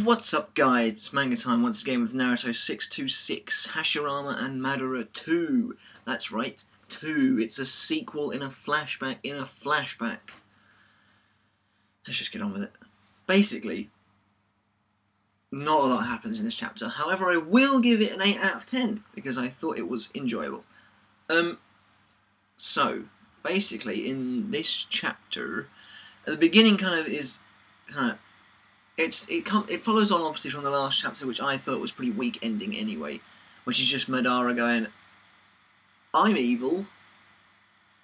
What's up guys, it's manga time once again with Naruto 626, Hashirama and Madara 2. That's right, 2. It's a sequel in a flashback Let's just get on with it. Basically, not a lot happens in this chapter. However, I will give it an 8 out of 10 because I thought it was enjoyable. So, basically, in this chapter, at the beginning it follows on obviously from the last chapter, which I thought was pretty weak ending anyway, which is just Madara going, "I'm evil."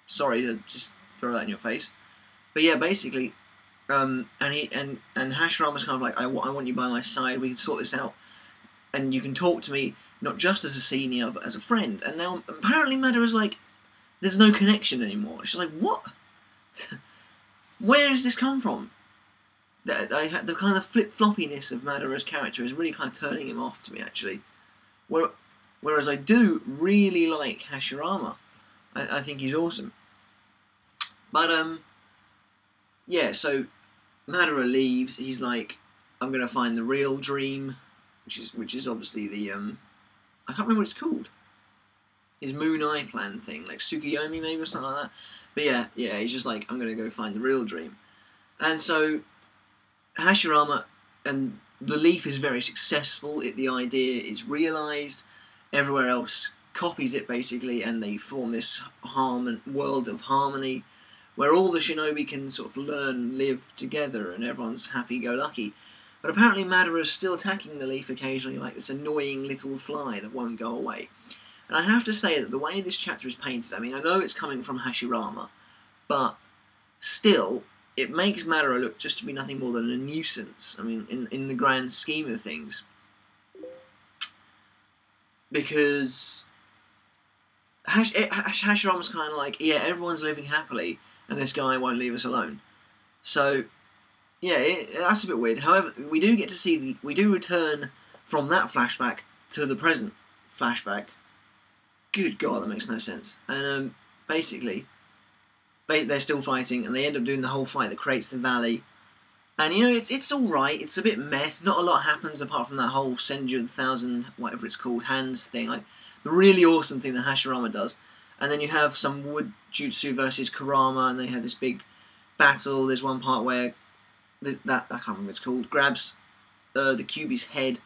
Sorry to just throw that in your face, but yeah, basically, and Hashirama's kind of like, I want you by my side. We can sort this out, and you can talk to me not just as a senior but as a friend. And now apparently Madara's like, there's no connection anymore. She's like, what? Where does this come from? The kind of flip-floppiness of Madara's character is really kind of turning him off to me, actually. Whereas I do really like Hashirama. I think he's awesome. But, yeah, so Madara leaves. He's like, I'm going to find the real dream, which is obviously the, I can't remember what it's called. His Moon Eye plan thing, like Tsukuyomi maybe or something like that. But yeah, he's just like, I'm going to go find the real dream. And so Hashirama, and the leaf is very successful. The idea is realised. Everywhere else copies it basically, and they form this world of harmony, where all the shinobi can sort of learn, live together, and everyone's happy-go-lucky. But apparently Madara is still attacking the leaf occasionally, like this annoying little fly that won't go away. And I have to say that the way this chapter is painted, I mean, I know it's coming from Hashirama, but still, it makes Madara look just to be nothing more than a nuisance, I mean, in the grand scheme of things. Because Hashirama's kind of like, yeah, everyone's living happily, and this guy won't leave us alone. So, yeah, that's a bit weird. However, we do get to see, we do return from that flashback to the present flashback. Good God, that makes no sense. And, basically, they're still fighting, and they end up doing the whole fight that creates the valley. And, you know, it's alright, it's a bit meh, not a lot happens apart from that whole send you 1,000, whatever it's called, hands thing, like, the really awesome thing that Hashirama does. And then you have some wood jutsu versus Kurama, and they have this big battle. There's one part where, I can't remember what it's called, grabs the Kyuubi's head.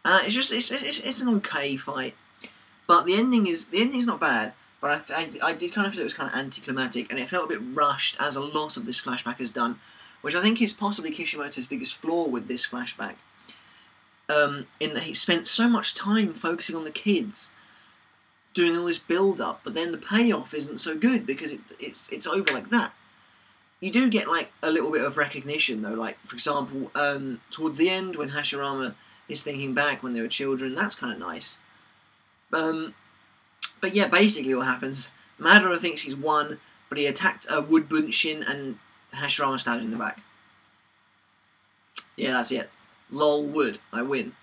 It's an okay fight. But the ending's not bad. But I did kind of feel it was kind of anticlimactic, and it felt a bit rushed, as a lot of this flashback has done, which I think is possibly Kishimoto's biggest flaw with this flashback. In that he spent so much time focusing on the kids, doing all this build-up, but then the payoff isn't so good because it's over like that. You do get like a little bit of recognition though, like for example, towards the end when Hashirama is thinking back when they were children, that's kind of nice. But yeah, basically what happens, Madara thinks he's won, but he attacked a wood bunshin and Hashirama stabs in the back. Yeah, that's it. Lol, wood. I win.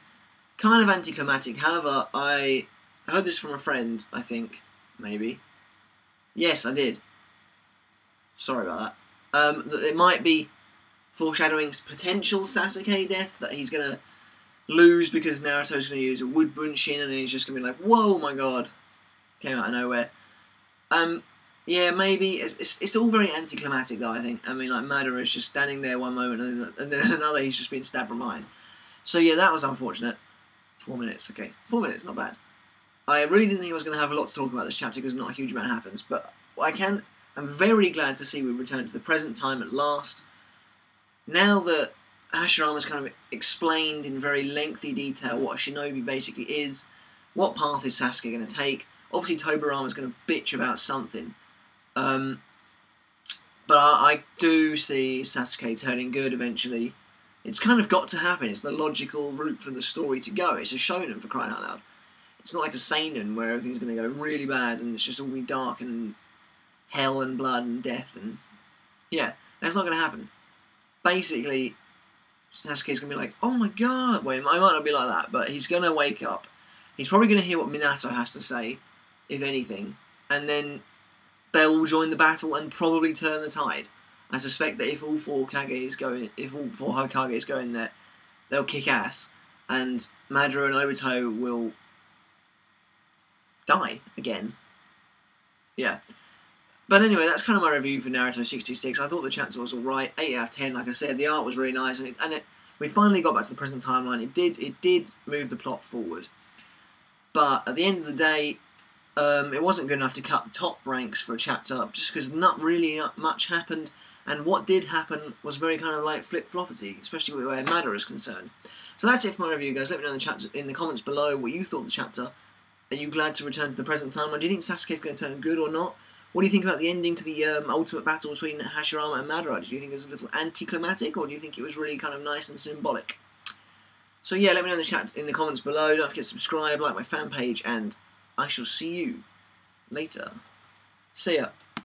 Kind of anticlimactic. However, I heard this from a friend, I think. Maybe. Yes, I did. Sorry about that. That it might be foreshadowing potential Sasuke death, that he's going to lose because Naruto's going to use a wood bunshin and he's just going to be like, whoa, my god. Came out of nowhere. Yeah, maybe. It's all very anticlimactic, though, I think. I mean, like, Madara is just standing there one moment, and then another, he's just being stabbed from behind. So, yeah, that was unfortunate. 4 minutes, okay. 4 minutes, not bad. I really didn't think I was going to have a lot to talk about this chapter, because not a huge amount happens, but I'm very glad to see we've returned to the present time at last. Now that Hashirama's kind of explained in very lengthy detail what a shinobi basically is, what path is Sasuke going to take. Obviously, Tobirama's going to bitch about something. But I do see Sasuke turning good eventually. It's kind of got to happen. It's the logical route for the story to go. It's a shonen, for crying out loud. It's not like a seinen where everything's going to go really bad and it's just all be dark and hell and blood and death. And yeah, that's not going to happen. Basically, Sasuke's going to be like, oh my god. Well, I might not be like that, but he's going to wake up. He's probably going to hear what Minato has to say, if anything, and then they'll all join the battle and probably turn the tide. I suspect that if all four Hokages go in there, they'll kick ass, and Madara and Obito will die again. Yeah. But anyway, that's kind of my review for Naruto 626. I thought the chapter was alright. 8 out of 10, like I said. The art was really nice, and we finally got back to the present timeline. It did move the plot forward. But at the end of the day, it wasn't good enough to cut the top ranks for a chapter, just because not much happened, and what did happen was very kind of like flip-floppity, especially where Madara is concerned. So that's it for my review, guys. Let me know in the comments below what you thought of the chapter. Are you glad to return to the present timeline? Do you think Sasuke's going to turn good or not? What do you think about the ending to the ultimate battle between Hashirama and Madara? Did you think it was a little anticlimactic, or do you think it was really kind of nice and symbolic? So yeah, let me know in the chat, in the comments below. Don't forget to subscribe, like my fan page, and I shall see you later. See ya.